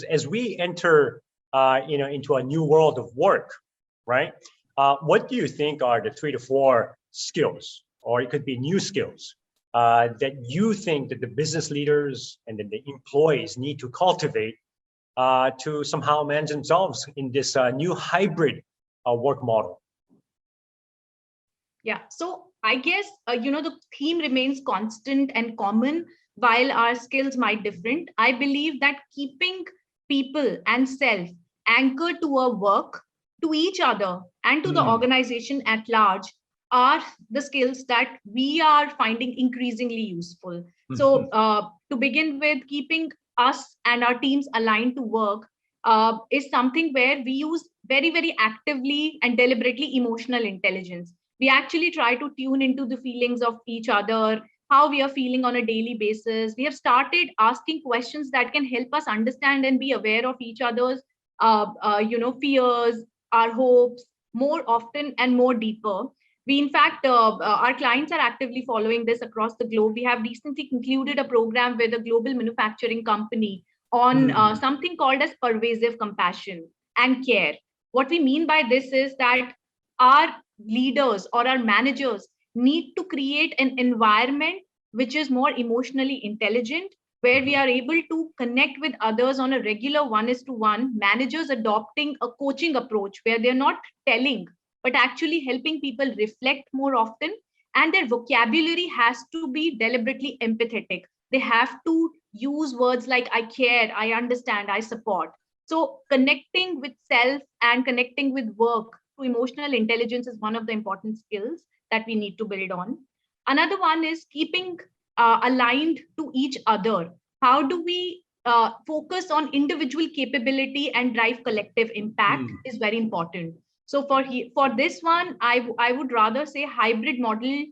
as we enter, into a new world of work, right? What do you think are the 3 to 4 skills, or it could be new skills, that you think that the business leaders and that the employees need to cultivate to somehow manage themselves in this new hybrid work model? Yeah, so I guess, the theme remains constant and common while our skills might different. I believe that keeping people and self anchored to our work, to each other, and to the organization at large are the skills that we are finding increasingly useful. So to begin with, keeping us and our teams aligned to work is something where we use very, very actively and deliberately emotional intelligence. We actually try to tune into the feelings of each other, how we are feeling on a daily basis. We have started asking questions that can help us understand and be aware of each other's fears, our hopes, more often and more deeper. We, in fact, our clients are actively following this across the globe. We have recently concluded a program with a global manufacturing company on something called as pervasive compassion and care. What we mean by this is that our leaders or our managers need to create an environment which is more emotionally intelligent, where we are able to connect with others on a regular 1:1, managers adopting a coaching approach where they're not telling, but actually helping people reflect more often. And their vocabulary has to be deliberately empathetic. They have to use words like I care, I understand, I support. So connecting with self and connecting with work to emotional intelligence is one of the important skills that we need to build on. Another one is keeping aligned to each other. How do we focus on individual capability and drive collective impact is very important. So for this one, I would rather say hybrid model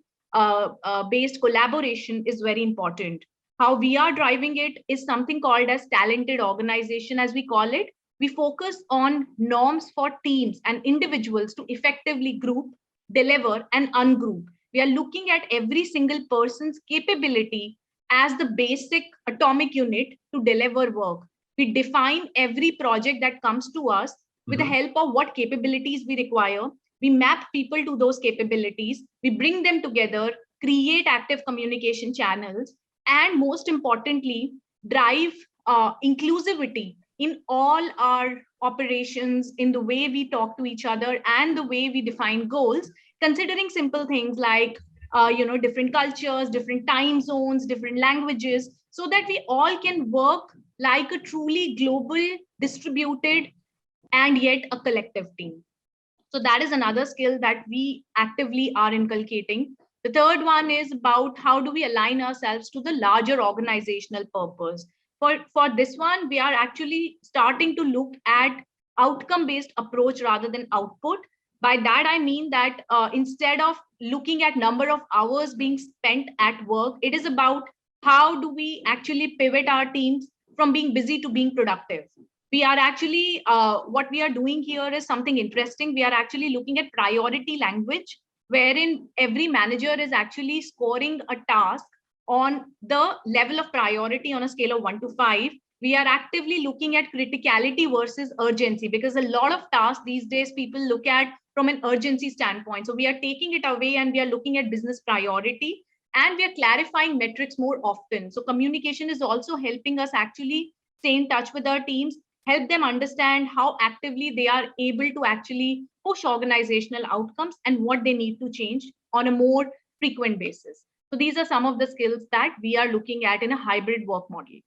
based collaboration is very important. How we are driving it is something called as talented organization, as we call it. We focus on norms for teams and individuals to effectively group, deliver, and ungroup. We are looking at every single person's capability as the basic atomic unit to deliver work. We define every project that comes to us with the help of what capabilities we require. We map people to those capabilities. We bring them together, create active communication channels, and most importantly, drive inclusivity in all our operations, in the way we talk to each other and the way we define goals, considering simple things like different cultures, different time zones, different languages, so that we all can work like a truly global, distributed, and yet a collective team. So that is another skill that we actively are inculcating. The third one is about how do we align ourselves to the larger organizational purpose. For this one, we are actually starting to look at outcome-based approach rather than output. By that, I mean that instead of looking at number of hours being spent at work, it is about how do we actually pivot our teams from being busy to being productive. We are actually, what we are doing here is something interesting. We are actually looking at priority language, wherein every manager is actually scoring a task on the level of priority on a scale of 1 to 5. We are actively looking at criticality versus urgency, because a lot of tasks these days people look at from an urgency standpoint. So we are taking it away and we are looking at business priority, and we are clarifying metrics more often. So communication is also helping us actually stay in touch with our teams, help them understand how actively they are able to actually push organizational outcomes and what they need to change on a more frequent basis. So these are some of the skills that we are looking at in a hybrid work model.